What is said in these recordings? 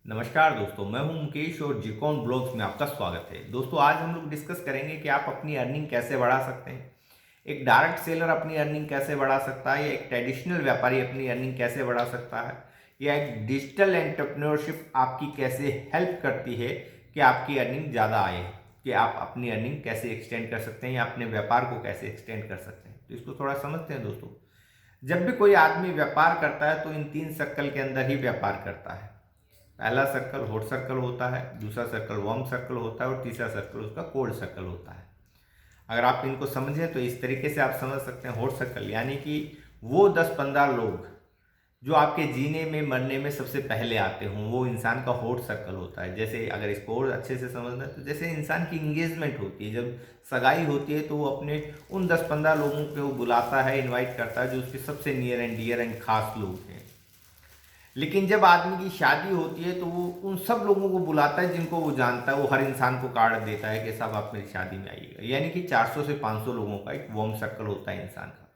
नमस्कार दोस्तों, मैं हूं मुकेश और जिकॉन ब्लॉग्स में आपका स्वागत है। दोस्तों, आज हम लोग डिस्कस करेंगे कि आप अपनी अर्निंग कैसे बढ़ा सकते हैं। एक डायरेक्ट सेलर अपनी अर्निंग कैसे बढ़ा सकता है, या एक ट्रेडिशनल व्यापारी अपनी अर्निंग कैसे बढ़ा सकता है, या एक डिजिटल एंटरप्रेन्योरशिप आपकी कैसे हेल्प करती है कि आपकी अर्निंग ज़्यादा आए, कि आप अपनी अर्निंग कैसे एक्सटेंड कर सकते हैं या अपने व्यापार को कैसे एक्सटेंड कर सकते हैं। तो इसको थोड़ा समझते हैं दोस्तों। जब भी कोई आदमी व्यापार करता है तो इन 3 सर्कल के अंदर ही व्यापार करता है। पहला सर्कल हॉट सर्कल होता है, दूसरा सर्कल वार्म सर्कल होता है और तीसरा सर्कल उसका कोल्ड सर्कल होता है। अगर आप इनको समझें तो इस तरीके से आप समझ सकते हैं। हॉट सर्कल यानी कि वो 10-15 लोग जो आपके जीने में मरने में सबसे पहले आते हों, वो इंसान का हॉट सर्कल होता है। जैसे अगर इसको और अच्छे से समझना है तो जैसे इंसान की इंगेजमेंट होती है, जब सगाई होती है तो वो अपने उन 10-15 लोगों को बुलाता है, इन्वाइट करता है, जो उसके सबसे नियर एंड डियर एंड खास लोग हैं। लेकिन जब आदमी की शादी होती है तो वो उन सब लोगों को बुलाता है जिनको वो जानता है। वो हर इंसान को कार्ड देता है कि साहब आप मेरी शादी में आइएगा। यानी कि 400 से 500 लोगों का एक वार्म सर्कल होता है इंसान का।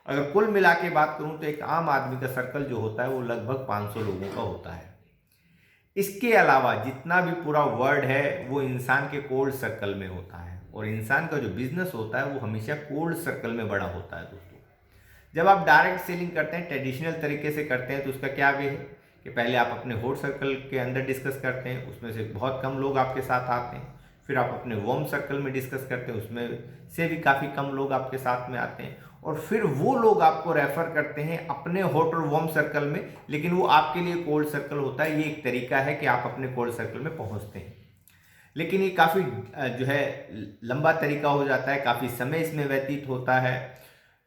अगर कुल मिला के बात करूं तो एक आम आदमी का सर्कल जो होता है वो लगभग 500 लोगों का होता है। इसके अलावा जितना भी पूरा वर्ल्ड है वो इंसान के कोल्ड सर्कल में होता है, और इंसान का जो बिजनेस होता है वो हमेशा कोल्ड सर्कल में बड़ा होता है दोस्तों। जब आप डायरेक्ट सेलिंग करते हैं, ट्रेडिशनल तरीके से करते हैं, तो उसका क्या वे है कि पहले आप अपने हॉट सर्कल के अंदर डिस्कस करते हैं, उसमें से बहुत कम लोग आपके साथ आते हैं। फिर आप अपने वार्म सर्कल में डिस्कस करते हैं, उसमें से भी काफ़ी कम लोग आपके साथ में आते हैं। और फिर वो लोग आपको रेफर करते हैं अपने हॉट और वार्म सर्कल में, लेकिन वो आपके लिए कोल्ड सर्कल होता है। ये एक तरीका है कि आप अपने कोल्ड सर्कल में पहुंचते हैं। लेकिन ये काफ़ी जो है लंबा तरीका हो जाता है, काफ़ी समय इसमें व्यतीत होता है,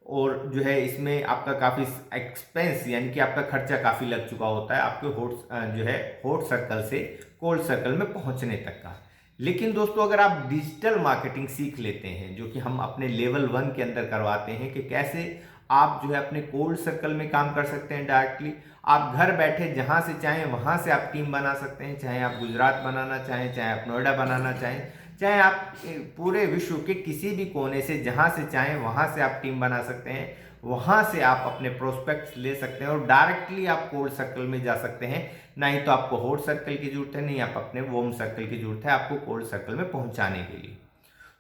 और जो है इसमें आपका काफ़ी एक्सपेंस यानी कि आपका खर्चा काफ़ी लग चुका होता है आपके जो है हॉट सर्कल से कोल्ड सर्कल में पहुंचने तक का। लेकिन दोस्तों, अगर आप डिजिटल मार्केटिंग सीख लेते हैं, जो कि हम अपने लेवल 1 के अंदर करवाते हैं, कि कैसे आप जो है अपने कोल्ड सर्कल में काम कर सकते हैं डायरेक्टली। आप घर बैठे जहां से चाहें वहां से आप टीम बना सकते हैं। चाहे आप गुजरात बनाना चाहें, चाहे आप नोएडा बनाना चाहें, चाहे आप पूरे विश्व के किसी भी कोने से जहां से चाहें वहां से आप टीम बना सकते हैं। वहां से आप अपने प्रोस्पेक्ट्स ले सकते हैं और डायरेक्टली आप कोल्ड सर्कल में जा सकते हैं। ना ही तो आपको हॉट सर्कल की जरूरत है, नहीं आप अपने वार्म सर्कल की जरूरत है आपको कोल्ड सर्कल में पहुंचाने के लिए।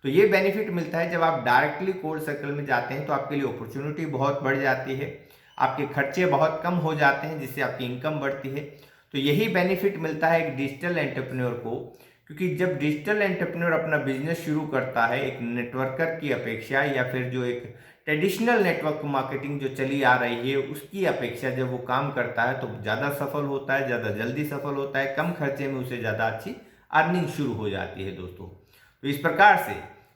तो ये बेनिफिट मिलता है जब आप डायरेक्टली कोल्ड सर्कल में जाते हैं, तो आपके लिए अपॉर्चुनिटी बहुत बढ़ जाती है, आपके खर्चे बहुत कम हो जाते हैं, जिससे आपकी इनकम बढ़ती है। तो यही बेनिफिट मिलता है एक डिजिटल एंटरप्रेन्योर को, क्योंकि जब डिजिटल एंटरप्रेन्योर अपना बिजनेस शुरू करता है, एक नेटवर्कर की अपेक्षा, या फिर जो एक ट्रेडिशनल नेटवर्क मार्केटिंग जो चली आ रही है उसकी अपेक्षा जब वो काम करता है, तो ज़्यादा सफल होता है, ज़्यादा जल्दी सफल होता है, कम खर्चे में उसे ज़्यादा अच्छी अर्निंग शुरू हो जाती है दोस्तों। तो इस प्रकार से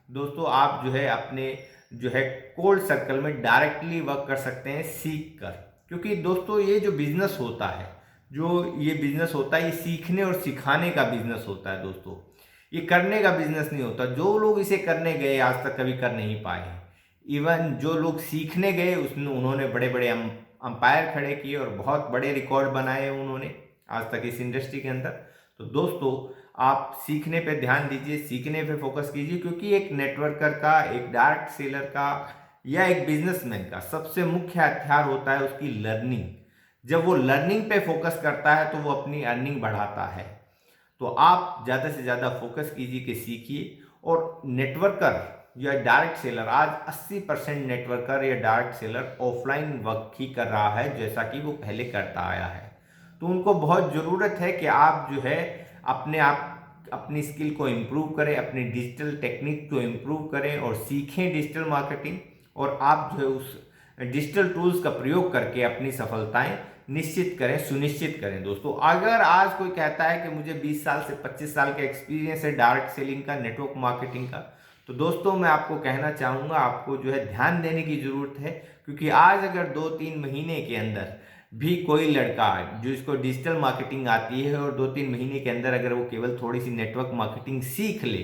दोस्तों आप जो है अपने जो है कोल्ड सर्कल में डायरेक्टली वर्क कर सकते हैं सीख कर। क्योंकि दोस्तों ये जो बिजनेस होता है, ये सीखने और सिखाने का बिजनेस होता है दोस्तों। ये करने का बिजनेस नहीं होता। जो लोग इसे करने गए आज तक कभी कर नहीं पाए। इवन जो लोग सीखने गए उसमें उन्होंने बड़े बड़े अंपायर खड़े किए और बहुत बड़े रिकॉर्ड बनाए उन्होंने आज तक इस इंडस्ट्री के अंदर। तो दोस्तों आप सीखने पे ध्यान दीजिए, सीखने पे फोकस कीजिए, क्योंकि एक नेटवर्कर का, एक डायरेक्ट सेलर का या एक बिजनेसमैन का सबसे मुख्य हथियार होता है उसकी लर्निंग। जब वो लर्निंग पे फोकस करता है तो वो अपनी अर्निंग बढ़ाता है। तो आप ज़्यादा से ज़्यादा फोकस कीजिए कि सीखिए। और नेटवर्कर या डायरेक्ट सेलर, आज 80% नेटवर्कर या डायरेक्ट सेलर ऑफलाइन वर्क ही कर रहा है, जैसा कि वो पहले करता आया है। तो उनको बहुत ज़रूरत है कि आप जो है आप अपनी स्किल को इम्प्रूव करें, अपनी डिजिटल टेक्निक को इम्प्रूव करें और सीखें डिजिटल मार्केटिंग। और आप जो है उस डिजिटल टूल्स का प्रयोग करके अपनी सफलताएं निश्चित करें, सुनिश्चित करें दोस्तों। अगर आज कोई कहता है कि मुझे 20 साल से 25 साल का एक्सपीरियंस है डायरेक्ट सेलिंग का, नेटवर्क मार्केटिंग का, तो दोस्तों मैं आपको कहना चाहूँगा आपको जो है ध्यान देने की ज़रूरत है। क्योंकि आज अगर 2-3 महीने के अंदर भी कोई लड़का जो इसको डिजिटल मार्केटिंग आती है और 2-3 महीने के अंदर अगर वो केवल थोड़ी सी नेटवर्क मार्केटिंग सीख ले,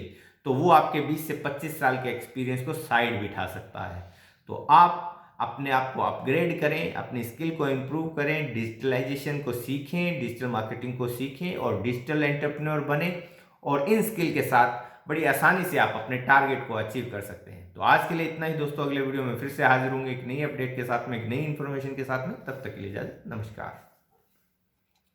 तो वो आपके 20 से 25 साल के एक्सपीरियंस को साइड बिठा सकता है। तो आप अपने आप को अपग्रेड करें, अपनी स्किल को इम्प्रूव करें, डिजिटलाइजेशन को सीखें, डिजिटल मार्केटिंग को सीखें और डिजिटल एंटरप्रेन्योर बने। और इन स्किल के साथ बड़ी आसानी से आप अपने टारगेट को अचीव कर सकते हैं। तो आज के लिए इतना ही दोस्तों। अगले वीडियो में फिर से हाजिर होंगे एक नई अपडेट के साथ में, एक नई इन्फॉर्मेशन के साथ में। तब तक के लिए इजाजत, नमस्कार।